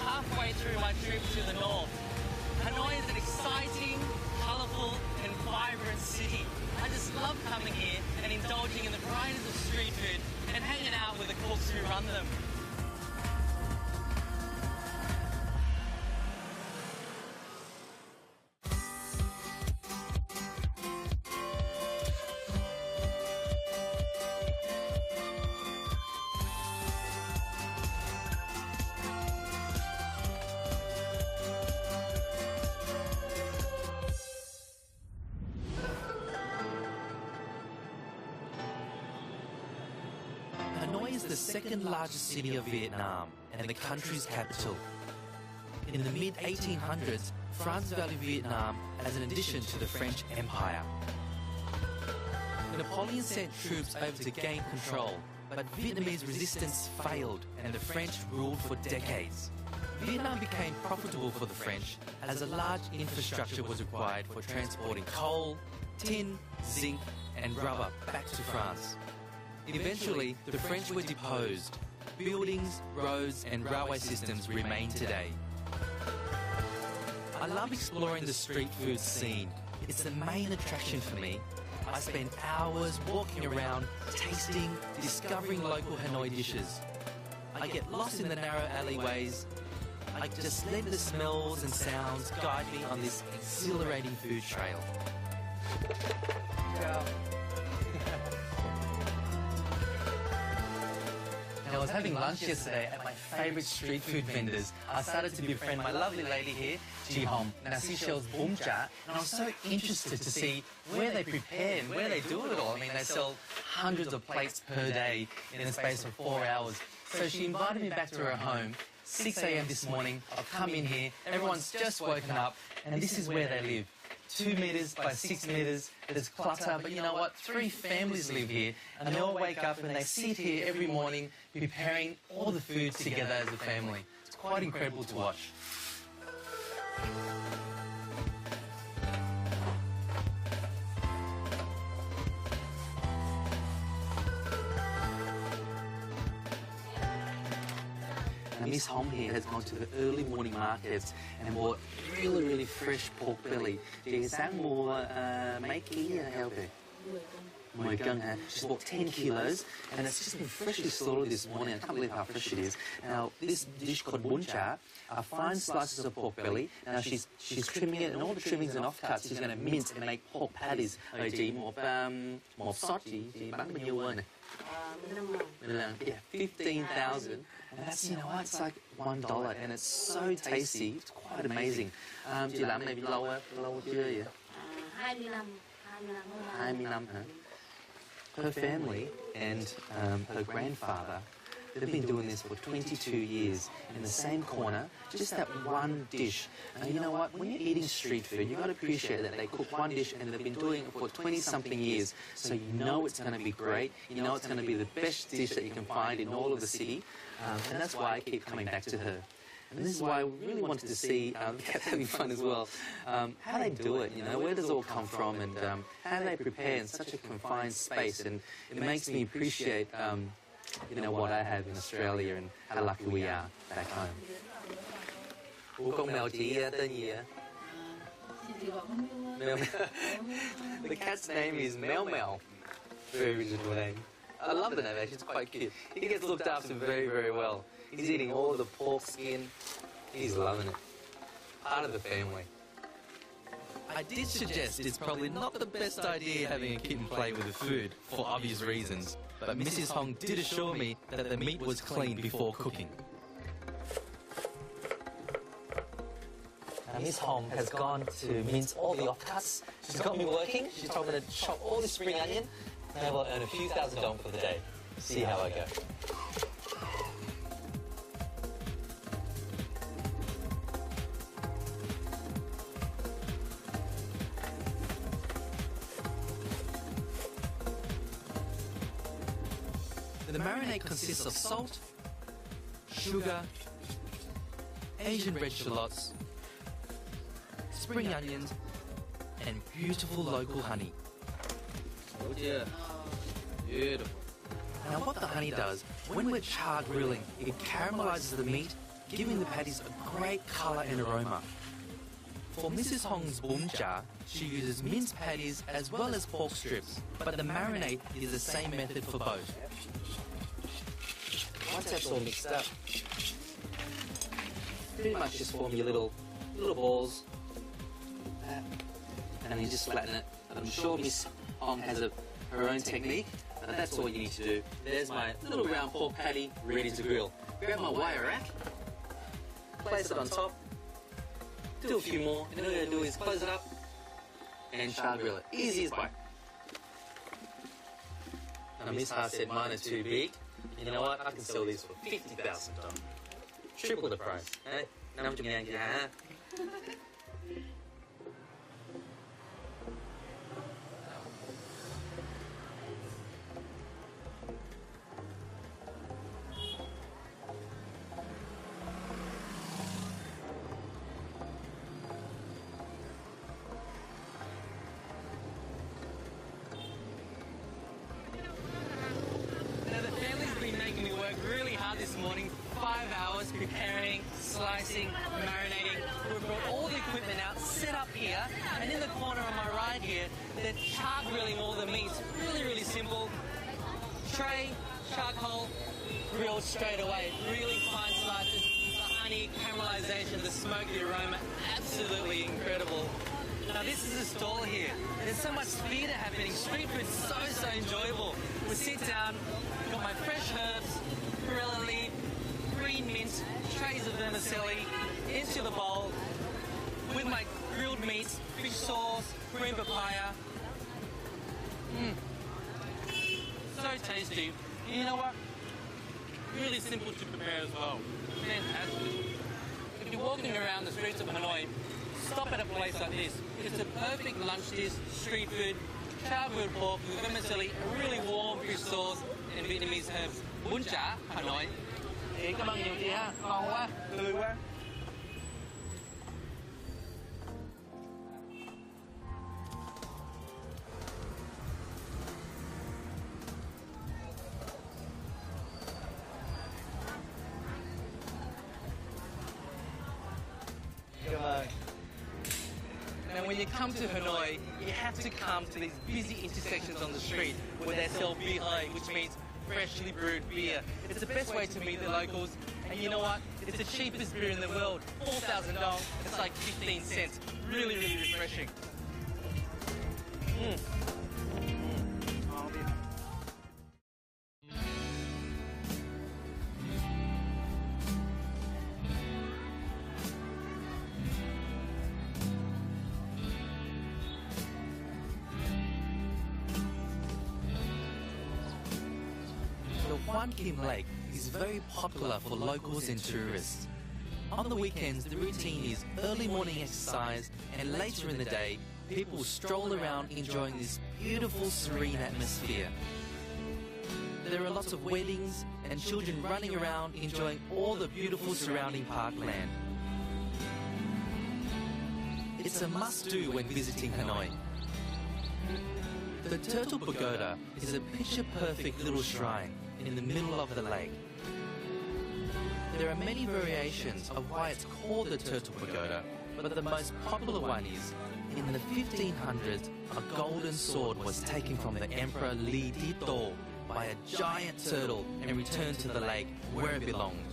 halfway through my trip to the north. Hanoi is an exciting, colourful and vibrant city. I just love coming here and indulging in the varieties of street food and hanging out with the cooks who run them. Hanoi is the second largest city of Vietnam and the country's capital. In the mid-1800s, France valued Vietnam as an addition to the French Empire. Napoleon sent troops over to gain control, but Vietnamese resistance failed and the French ruled for decades. Vietnam became profitable for the French as a large infrastructure was required for transporting coal, tin, zinc and rubber back to France. Eventually, the French were deposed. Buildings, roads and railway systems remain today. I love exploring the street food scene. It's the main attraction for me. I spend hours walking around, tasting, discovering local Hanoi dishes. I get lost in the narrow alleyways. I just let the smells and sounds guide me on this exhilarating food trail. I was having lunch yesterday at my favourite street food vendors. I started to befriend my lovely lady here, Ji Hong. Now she sells bún chả, and I was so interested to see where they prepare and where they do it all. I mean, they sell hundreds of plates per day in the space of 4 hours. So she invited me back to her home, 6 a.m. this morning. I've come in here, everyone's just woken up, and this is where they live. 2 metres by 6 metres, there's clutter, but you know what? 3 families live here, and they all wake up and they sit here every morning preparing all the food together as a family. It's quite incredible to watch. Now, Miss Hong here has gone to the early morning markets and bought really fresh pork belly. Chị sáng mua mấy ký heo kìa? 10 cân. She's bought 10 kilos and it's just been freshly slaughtered this morning. I can't believe how fresh it is. Now, this dish called bún chả are fine slices of pork belly. Now, she's trimming it and all the trimmings and offcuts she's going to mince and make pork patties. Chị một sốt chị bán bao nhiêu quên này? Yeah, 15,000. And that's, you know what, it's like $1 and it's so tasty. It's quite amazing. Chị làm này lâu chưa vậy? 25 hả? Her family and her grandfather, they've been doing this for 22 years in the same corner, just that one dish. Now, you know what? When you're eating street food, you've got to appreciate that they cook one dish and they've been doing it for 20-something years. So you know it's going to be great. You know it's going to be the best dish that you can find in all of the city. And that's why I keep coming back to her. And this is why I really wanted to see, the cats having fun as well, how they do it, you know, where does it all come from and how they prepare in such a confined space. And it makes me appreciate, you know, what I have in Australia and how lucky we are back home. Ủa, con mèo chị tên gì ạ? The cat's name is Mel Mel. Very original name. I love the name actually, it's quite cute. He gets looked after very well. He's eating all the pork skin. He's loving it. Part of the family. I did suggest it's probably not the best idea having a kitten play with the food, for obvious reasons. But Mrs. Hong did assure me that the meat was cleaned before cooking. Now, Miss Hong has gone to mince all the offcuts. She's got me working. She's told me to chop all this spring onion. Maybe I'll earn a few $1,000 for the day. See how I go. The marinade consists of salt, sugar, Asian red shallots, spring onions, and beautiful local honey. Oh dear. Beautiful. Now what the honey does, when we're char grilling, it caramelizes the meat giving the patties a great colour and aroma. For Mrs. Hong's bún chả, she uses minced patties as well as pork strips, but the marinade is the same method for both. Once that's all mixed up, pretty much just form your little balls, and then you just flatten it. I'm sure Miss Hong has her own technique, but that's all you need to do. There's my little round pork patty ready to grill. Grab my wire rack, place it on top, do a few more, and all you gotta do is close it up and char grill it. Easy as pie. Now Miss Ha said mine are too big. You know what? I can sell these for $50,000. Triple the price. Eh? Nam chục ngàn kìa hả? Really hard this morning, 5 hours preparing, slicing, marinating. We brought all the equipment out, set up here, and in the corner on my right here, they're char grilling all the meats. Really, really simple. Tray, charcoal, grilled straight away. Really fine slices, the honey, caramelization, the smoke, the aroma, absolutely incredible. Now this is a stall here. There's so much theatre happening. Street food's so enjoyable. We sit down, got my fresh herbs, perilla leaf, green mint, trays of vermicelli, into the bowl, with my grilled meats, fish sauce, green papaya. So tasty. You know what? Really simple to prepare as well. Fantastic. If you're walking around the streets of Hanoi, stop at a place like this. It's a perfect lunch dish, street food, char grilled pork with vermicelli, a really warm fish sauce, and Vietnamese herbs. Bún chả, Hanoi. Cảm ơn nhiều chị ha, ngon quá, tươi quá. Cảm ơn. Now when you come to Hanoi, you have to come to these busy intersections on the street where they sell bia, which means freshly brewed beer. It's the best way to meet the locals, and you know what? It's the cheapest beer in the world. 4,000 dong, it's like 15 cents. Really, really refreshing. Nguyen Kim Lake is very popular for locals and tourists. On the weekends, the routine is early morning exercise, and later in the day, people stroll around enjoying this beautiful, serene atmosphere. There are lots of weddings and children running around enjoying all the beautiful surrounding parkland. It's a must-do when visiting Hanoi. The Turtle Pagoda is a picture-perfect little shrine in the middle of the lake. There are many variations of why it's called the Turtle Pagoda, but the most popular one is, in the 1500s, a golden sword was taken from the Emperor Li Dito by a giant turtle and returned to the lake where it belonged.